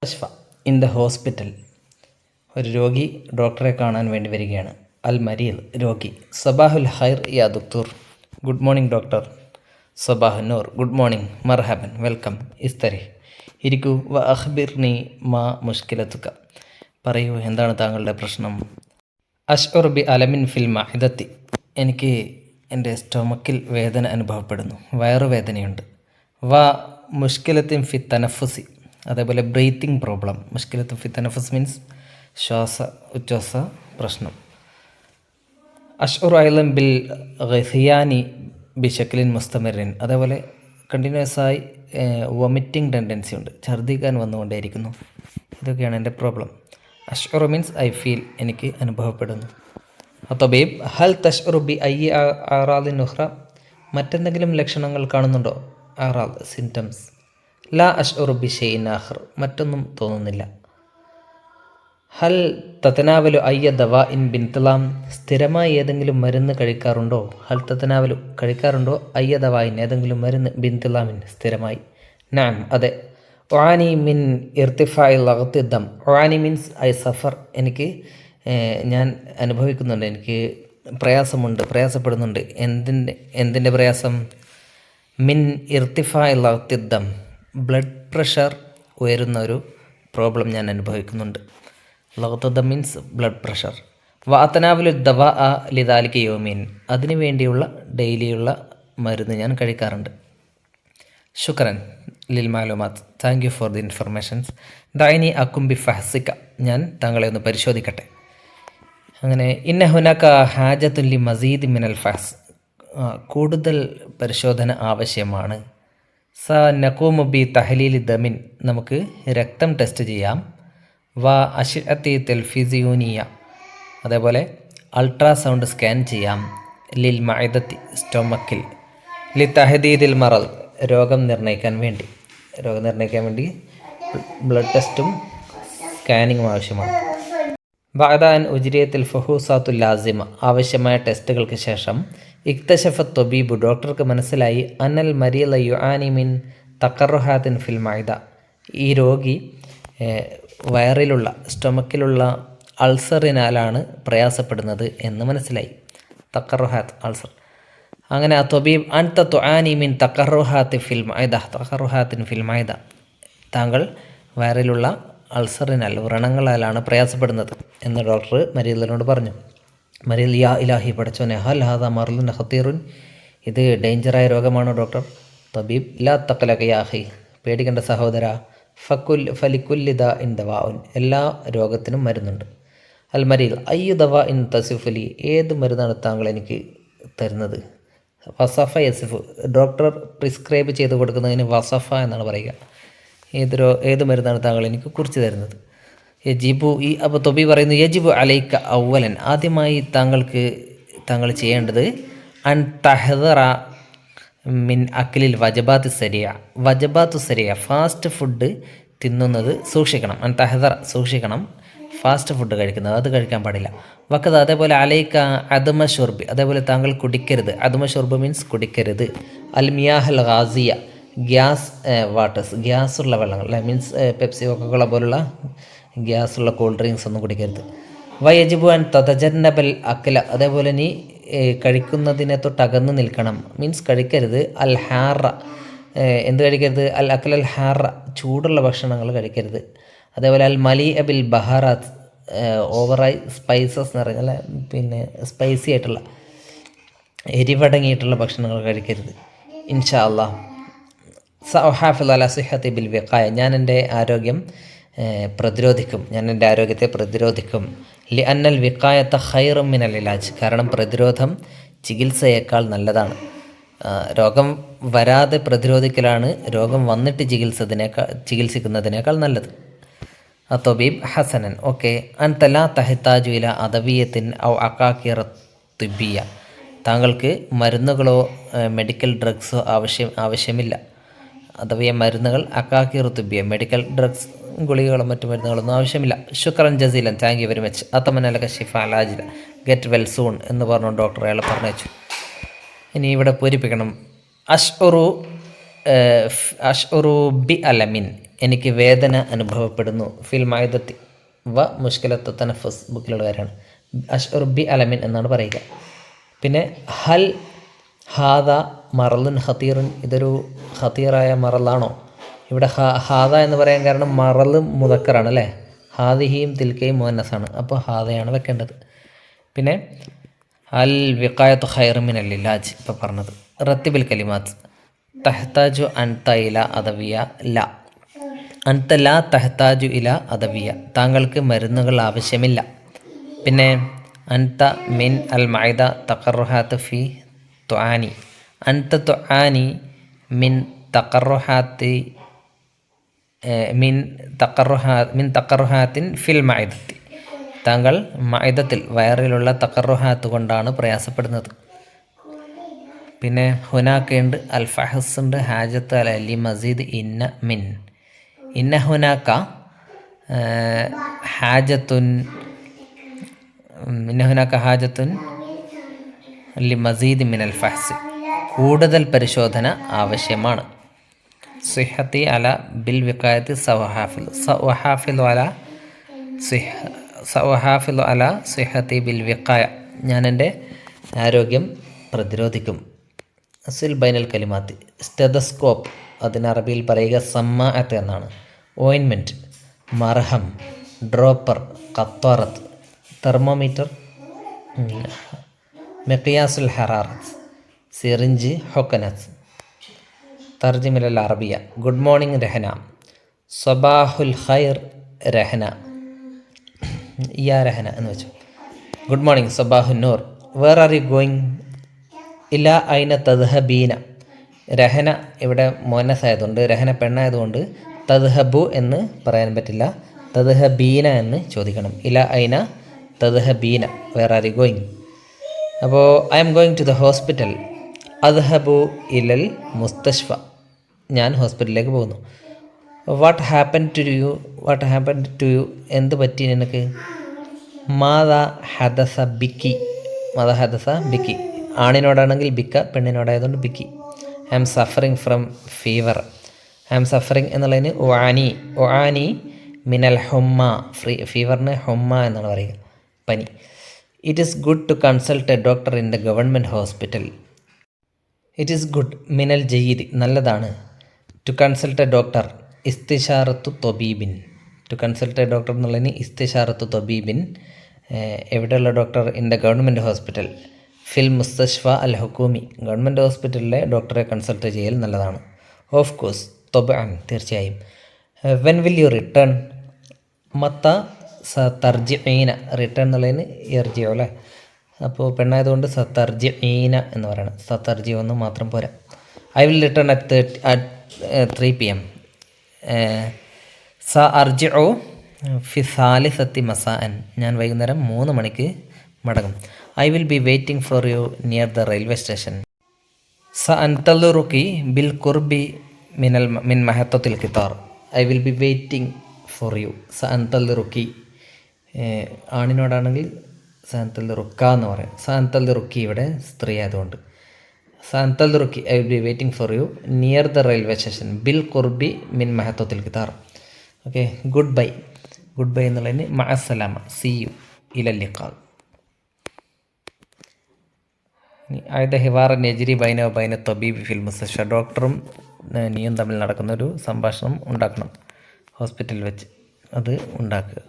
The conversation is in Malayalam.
Ashfa in the hospital. ഒരു രോഗി ഡോക്ടറെ കാണാൻ വേണ്ടി വരികയാണ്. അൽ മരീൽ രോഗി. സബാഹുൽ ഖൈർ യാ ദുക്തൂർ. Good morning doctor. സബാഹു നൂർ. Good morning. മർഹബൻ. വെൽക്കം. ഇസ്തരി. ഇരിക്കൂ. വ അഖ്ബിർനി മാ മുഷ്കിലത്തുക. പറയൂ, എന്താണ് താങ്കളുടെ പ്രശ്നം? അഷ്ഉർ ബി അലമിൻ ഫിൽ മഅദത്തി. എനിക്ക് എൻ്റെ സ്റ്റൊമക്കിൽ വേദന അനുഭവപ്പെടുന്നു. വയറുവേദനയുണ്ട്. വ മുഷ്കിലത്തിൻ ഫി തനഫുസി. അതേപോലെ ബ്രീത്തിങ് പ്രോബ്ലം. മുഷ്കിലത്ത് ഫി തനഫസ് മീൻസ് ഉച്ഛ്വാസ പ്രശ്നം. അഷ്ഉർ ഐലം ബിൽ ഖിയാനി ബിഷക്ലിൻ മുസ്തമറിൻ. അതേപോലെ കണ്ടിന്യൂസായി വൊമിറ്റിംഗ് ടെൻഡൻസി ഉണ്ട്, ഛർദ്ദിക്കാൻ വന്നുകൊണ്ടേയിരിക്കുന്നു. ഇതൊക്കെയാണ് എൻ്റെ പ്രോബ്ലം. അഷ്ഉർ മീൻസ് ഐ ഫീൽ, എനിക്ക് അനുഭവപ്പെടുന്നു. തബീബ് ഹൽ തഷ്ഉർ ബി ഐ ആറാദിൻ ഉഖ്റ. മറ്റെന്തെങ്കിലും ലക്ഷണങ്ങൾ കാണുന്നുണ്ടോ? ആറാദ് സിംറ്റംസ്. ലാ അഷ്ഉർ ബി ഷൈഇൻ ആഖർ. മറ്റൊന്നും തോന്നുന്നില്ല. ഹൽ തതനാവലു അയ്യ ദവാ ഇൻ ബിൻതിലാം. സ്ഥിരമായി ഏതെങ്കിലും മരുന്ന് കഴിക്കാറുണ്ടോ? ഹൽ തതനാവലു കഴിക്കാറുണ്ടോ? അയ്യ ദവായിൻ ഏതെങ്കിലും മരുന്ന് ബിൻതിലാമിൻ സ്ഥിരമായി. നാം അതെ. ഒആനി മിൻ ഇർത്തിഫാഇ ലഗ്തി ദം. ഒആനി മീൻസ് ഐ സഫർ. ഞാൻ അനുഭവിക്കുന്നുണ്ട്, എനിക്ക് പ്രയാസപ്പെടുന്നുണ്ട്. എന്തിൻ്റെ പ്രയാസം? മിൻ ഇർത്തിഫാഇ ലഗ്തി ദം. ബ്ലഡ് പ്രഷർ ഉയരുന്ന ഒരു പ്രോബ്ലം ഞാൻ അനുഭവിക്കുന്നുണ്ട്. ലഗ്തി മീൻസ് ബ്ലഡ് പ്രഷർ. വഅതനാവലു ദവാ ലിദാലിക യൗമീൻ. അതിനു വേണ്ടിയുള്ള ഡെയിലിയുള്ള മരുന്ന് ഞാൻ കഴിക്കാറുണ്ട്. ശുക്രൻ ലിൽ മാലൂമാത്ത്. Thank you for the informations. ദഅനി അകും ബി ഫഹ്സിക. ഞാൻ താങ്കളെ ഒന്ന് പരിശോധിക്കട്ടെ. അങ്ങനെ ഇന്ന ഹുനാക ഹാജത്തുൻ ലി മസീദ് മിനൽ ഫഹ്സ്. കൂടുതൽ പരിശോധന ആവശ്യമാണ്. സ നഖൂമു ബി തഹ്ലീലി ദമിൻ. നമുക്ക് രക്തം ടെസ്റ്റ് ചെയ്യാം. വ അശ്അത്തി തെൽഫിസിയൂനിയ. അതേപോലെ അൾട്രാസൗണ്ട് സ്കാൻ ചെയ്യാം. ലിൽ മഅദത്തി സ്റ്റൊമക്കിൽ. ലി തഹദീദിൽ മറൽ. രോഗം നിർണ്ണയിക്കാൻ വേണ്ടി ബ്ലഡ് ടെസ്റ്റും സ്കാനിങ്ങും ആവശ്യമാണ്. ബഅദ അൻ ഉജ്രിയത്തിൽ ഫഹൂസാത്തുൽ ലാസിമ. ആവശ്യമായ ടെസ്റ്റുകൾക്ക് ശേഷം ഇക്തശഫത്ത് തൊബീബു. ഡോക്ടർക്ക് മനസ്സിലായി അന്നൽ മരീല യുആനി മിൻ തഖറുഹാത്തിൻ ഫിൽ മഅദ. ഈ രോഗി വയറിലുള്ള സ്റ്റൊമക്കിലുള്ള അൾസറിനാലാണ് പ്രയാസപ്പെടുന്നത് എന്ന് മനസ്സിലായി. തഖറുഹാത്ത് അൾസർ. അങ്ങനെ ആ തൊബീബ് അൻത തുആനി മിൻ തഖറുഹാത്തിൻ ഫിൽ മഅദ. താങ്കൾ വയറിലുള്ള അൾസറിനാൽ വ്രണങ്ങളാലാണ് പ്രയാസപ്പെടുന്നത് എന്ന് ഡോക്ടർ മരീലിനോട് പറഞ്ഞു. മരീൽ യാ ഇലാഹി പടച്ചോനെ, ഹൽ ഹാദ മർലുൻ ഖത്തീറുൻ. ഇത് ഡേഞ്ചറായ രോഗമാണോ ഡോക്ടർ? തബീബ് ലാ തഖലക യാ അഖി. പേടിക്കേണ്ട സഹോദര. ഫലിക്കുല്ലി ദാ ഇൻ ദവാഉൻ. എല്ലാ രോഗത്തിനും മരുന്നുണ്ട്. അൽ മരീൽ അയ്യു ദവാ ഇൻ തസിഫുലി. ഏത് മരുന്നാണ് താങ്കൾ എനിക്ക് തരുന്നത്? വസഫ യസിഫു. ഡോക്ടർ പ്രിസ്ക്രൈബ് ചെയ്ത് കൊടുക്കുന്നതിന് വസഫ എന്നാണ് പറയുക. ഏത് മരുന്നാണ് താങ്കൾ എനിക്ക് കുറിച്ച് തരുന്നത്? യജിബു. അപ്പോൾ തൊബി പറയുന്നു യജിബു അലൈക്ക അവലൻ. ആദ്യമായി താങ്കൾ ചെയ്യേണ്ടത് അൻ തഹ്ദറ മിൻ അക്ലിൽ വജബാത്ത് സരിയ. വജബാത്തു സരിയ, ഫാസ്റ്റ് ഫുഡ് തിന്നുന്നത് സൂക്ഷിക്കണം. അൻ തഹ്ദറ സൂക്ഷിക്കണം, ഫാസ്റ്റ് ഫുഡ് കഴിക്കുന്നത് അത് കഴിക്കാൻ പാടില്ല. വക്കത് അതേപോലെ അലൈക്ക അദമ ഷുർബി. അതേപോലെ താങ്കൾ കുടിക്കരുത്. അദമ ഷുർബ് മീൻസ് കുടിക്കരുത്. അൽ മിയാഹൽ ഗാസിയ. ഗ്യാസുള്ള വെള്ളങ്ങൾ അല്ലെ, മീൻസ് പെപ്സി കൊക്കക്കോള പോലുള്ള ഗ്യാസുള്ള കൂൾ ഡ്രിങ്ക്സ് ഒന്നും കുടിക്കരുത്. വയജിബു അൻ തതജന്നബൽ അക്കല. അതേപോലെ നീ കഴിക്കുന്നതിനെ തൊട്ടകന്ന് നിൽക്കണം, മീൻസ് കഴിക്കരുത്. അൽ ഹാറ. എന്ത് കഴിക്കരുത്? അൽ അക്കൽ അൽ ഹാറ. ചൂടുള്ള ഭക്ഷണങ്ങൾ കഴിക്കരുത്. അതേപോലെ അൽ മലി അബിൽ ബഹാറാത്ത്. ഓവറായി സ്പൈസസ് നിറഞ്ഞ സ്പൈസി ആയിട്ടുള്ള എരിവടങ്ങിയിട്ടുള്ള ഭക്ഷണങ്ങൾ കഴിക്കരുത്. ഇൻഷാ അല്ലാഹ്. സഅഹാഫിദ് അലാ സിഹത്തി ബിൽ വിഖായ. ഞാൻ എൻ്റെ ആരോഗ്യത്തെ പ്രതിരോധിക്കും. ലി അന്നൽ വിഖായത്ത ഖൈറും മിനൽ ഇലാജ്. കാരണം പ്രതിരോധം ചികിത്സയേക്കാൾ നല്ലതാണ്. രോഗം വരാതെ പ്രതിരോധിക്കലാണ് രോഗം വന്നിട്ട് ചികിത്സിക്കുന്നതിനേക്കാൾ നല്ലത്. തബീബ് ഹസനൻ. ഓക്കെ. അൻത ലാ തഹ്താജു ഇല അദവിയത്തിൻ ഔ അഖാഖിറ തിബ്ബിയ. താങ്കൾക്ക് മരുന്നുകളോ മെഡിക്കൽ ഡ്രഗ്സോ ആവശ്യമില്ല. അഥവാ മരുന്നുകൾ അക്കാക്കി റുത്തുബിയ, മെഡിക്കൽ ഡ്രഗ്സ് ഗുളികകളും മറ്റു മരുന്നുകളൊന്നും ആവശ്യമില്ല. ശുക്രൻ ജസീലൻ. Thank you very much. അത്തമനലക ഷിഫ അലാജില. ഗെറ്റ് വെൽ സൂൺ എന്ന് പറഞ്ഞു ഡോക്ടർ അയാൾ പറഞ്ഞു. ഇനി ഇവിടെ പൂരിപ്പിക്കണം. അഷ്ഉറു ബി അലമിൻ. എനിക്ക് വേദന അനുഭവപ്പെടുന്നു. ഫിൽ മൈദത്തി വ മുഷ്കിലത്ത് തനഫസ് ബുക്കിലുള്ള കാര്യമാണ്. അഷ്ഉർ ബി അലമിൻ എന്നാണ് പറയുക. പിന്നെ ഹൽ ഹാദ മറലുൻ ഖതീറുൻ, ഇതൊരു ഖതീറായ മറലാണോ? ഇവിടെ ഹാദ എന്ന് പറയാൻ കാരണം മറല് മുദക്കറാണ് അല്ലേ, ഹാദിഹിയും തിൽക്കയും മുഅന്നസാണ്, അപ്പോൾ ഹാദയാണ് വെക്കേണ്ടത്. പിന്നെ അൽ വിഖായത്ത് ഖൈറു മിനൽ ഇലാജ് ഇപ്പോൾ പറഞ്ഞത്. റത്തിബിൽ കലിമാത്ത് തഹ്താജു അൻത ഇല അദവിയ ല, അൻത ലാ തഹ്താജു ഇല അദവിയ, താങ്കൾക്ക് മരുന്നുകൾ ആവശ്യമില്ല. പിന്നെ അൻത മിൻ അൽ മൈദ തഖറുഹാത്ത് ഫി തുആനി, അൻത തുആനി മിൻ തഖറുഹാത്തി മിൻ തഖറുഹാത്തിൻ ഫിൽ മൈദത്തി, താങ്കൾ മൈദത്തിൽ വയറിലുള്ള തഖറുഹാത്ത് കൊണ്ടാണ് പ്രയാസപ്പെടുന്നത്. പിന്നെ ഹുനാക്കയുണ്ട്, അൽ ഫഹസ് ഉണ്ട്, ഹാജത്ത് അൽ അലി മസീദ് ഇന്ന മിൻ, ഇന്ന ഹുനാക്ക ഹാജത്തുൻ, ഇന്ന ഹുനാക്ക ഹാജത്തുൻ ലി മസീദ് മിൻ അൽ ഫഹസ്, കൂടുതൽ പരിശോധന ആവശ്യമാണ്. സിഹത്തി അല ബിൽ വിഖായത്തി സവഹാഫിൽ അല സവഹാഫിൽ അല സിഹത്തി ബിൽ വിഖായ, ഞാൻ എൻ്റെ ആരോഗ്യം പ്രതിരോധിക്കും. അസിൽ ബൈനൽ കലിമാത്തി സ്റ്റെതസ്കോപ്പ്, അതിന് അറബിയിൽ പറയുക സമ്മാഅത്ത് എന്നാണ്. ഓയിൻമെൻറ്റ്, മർഹം, ഡ്രോപ്പർ, ഖത്താറത്ത്, തെർമോമീറ്റർ, മിഖ്യാസുൽ ഹറാറത്ത്, സിറിഞ്ച്, ഹൊക്കനത്ത്. തർജിമൽ അറബിയ ഗുഡ് മോർണിംഗ് രഹന, സബാഹുൽ ഖൈർ രഹന, യാ രഹന എന്ന് വെച്ചു. ഗുഡ് മോർണിംഗ് സബാഹുൻ നൂർ, വേർ ആർ യു ഗോയിങ്, ഇല ഐന തദ്ഹബീന, രഹന ഇവിടെ മോനസായതുകൊണ്ട്, രഹന പെണ്ണായതുകൊണ്ട് തദ്ഹബു എന്ന് പറയാൻ പറ്റില്ല, തദ്ഹബീന എന്ന് ചോദിക്കണം. ഇല ഐന തദ്ഹബീന, വേർ ആർ യു ഗോയിങ്. അപ്പോൾ I am going to the hospital, അദ്ഹബു ഇലൽ മുസ്തഷ്ഫ, ഞാൻ ഹോസ്പിറ്റലിലേക്ക് പോകുന്നു. വാട്ട് ഹാപ്പൻ ടു യു, എന്ത് പറ്റി നിനക്ക്. മാതാ ഹദസ ബിക്കി, മാതാ ഹദസ ബിക്കി, ആണിനോടാണെങ്കിൽ ബിക്ക, പെണ്ണിനോടായതുകൊണ്ട് ബിക്കി. I am suffering from fever, I am suffering എന്നുള്ളതിന് ഒആനി മിനൽ ഹുമ്മ, ഫീവറിന് ഹുമ്മ എന്നാണ് പറയുക, പനി. It is good to consult a doctor in the government hospital, it is good മിനൽ ജയ്യിദ്, നല്ലതാണ്. ടു കൺസൾട്ട് എ ഡോക്ടർ ഇസ്തിഷാറത്തു തൊബീബിൻ, ടു കൺസൾട്ട് എ ഡോക്ടർ എന്നുള്ളതിന് ഇസ്തിഷാറത്തു തൊബീബിൻ, എവിടെയുള്ള doctor, in the government hospital. ഫിൽ മുസ്തഷ്ഫ അൽ ഹുക്കൂമി, ഗവൺമെൻറ് ഹോസ്പിറ്റലിലെ ഡോക്ടറെ കൺസൾട്ട് ചെയ്യൽ നല്ലതാണ്. ഓഫ് കോഴ്സ്, തൊബഅൻ, തീർച്ചയായും. വെൻ വിൽ യു റിട്ടേൺ, മത്ത സതർജിഈന, റിട്ടേൺ എന്നുള്ളതിന് ഇർജിഉ അല്ലേ, അപ്പോൾ പെണ്ണായതുകൊണ്ട് സതർജിഈന എന്ന് പറയണം, സതർജി ഒന്ന് മാത്രം പോരാ. I will return at 3 PM, സ അർജിഉ ഫി സാലിസത്തി മസാഅൻ, ഞാൻ വൈകുന്നേരം 3 മണിക്ക് മടങ്ങും. I will be waiting for you near the railway station. സ അൻതലുറുക്കി ബിൽ കുർബി മിൻ മഹത്തത്തിൽ കിത്താർ, I will be waiting for you. സ അൻതലുറുക്കി, ആണിനോടാണെങ്കിൽ സാന്തൽ റുക്ക എന്ന് പറയാം, സാന്തൽ റുക്കി ഇവിടെ സ്ത്രീ ആയതുകൊണ്ട്. സാന്തൽ റുക്കി, I will be waiting for you near the railway station ബിൽ കുർബി മിൻ മഹത്തത്തിൽ കിത്താർ. Okay, good bye, good bye എന്നുള്ളതിന് മഅസ്സലാമ, സി യു, ഇലൽ ലിഖാ. ആയത് ഹിവാർ നെജിരി ബൈന ബൈന തബീബ് ഫിൽ മുസ്തഷ്ഫ, ഡോക്ടറും നീയും തമ്മിൽ നടക്കുന്ന ഒരു സംഭാഷണം ഉണ്ടാക്കണം ഹോസ്പിറ്റലിൽ വെച്ച്, അത് ഉണ്ടാക്കുക.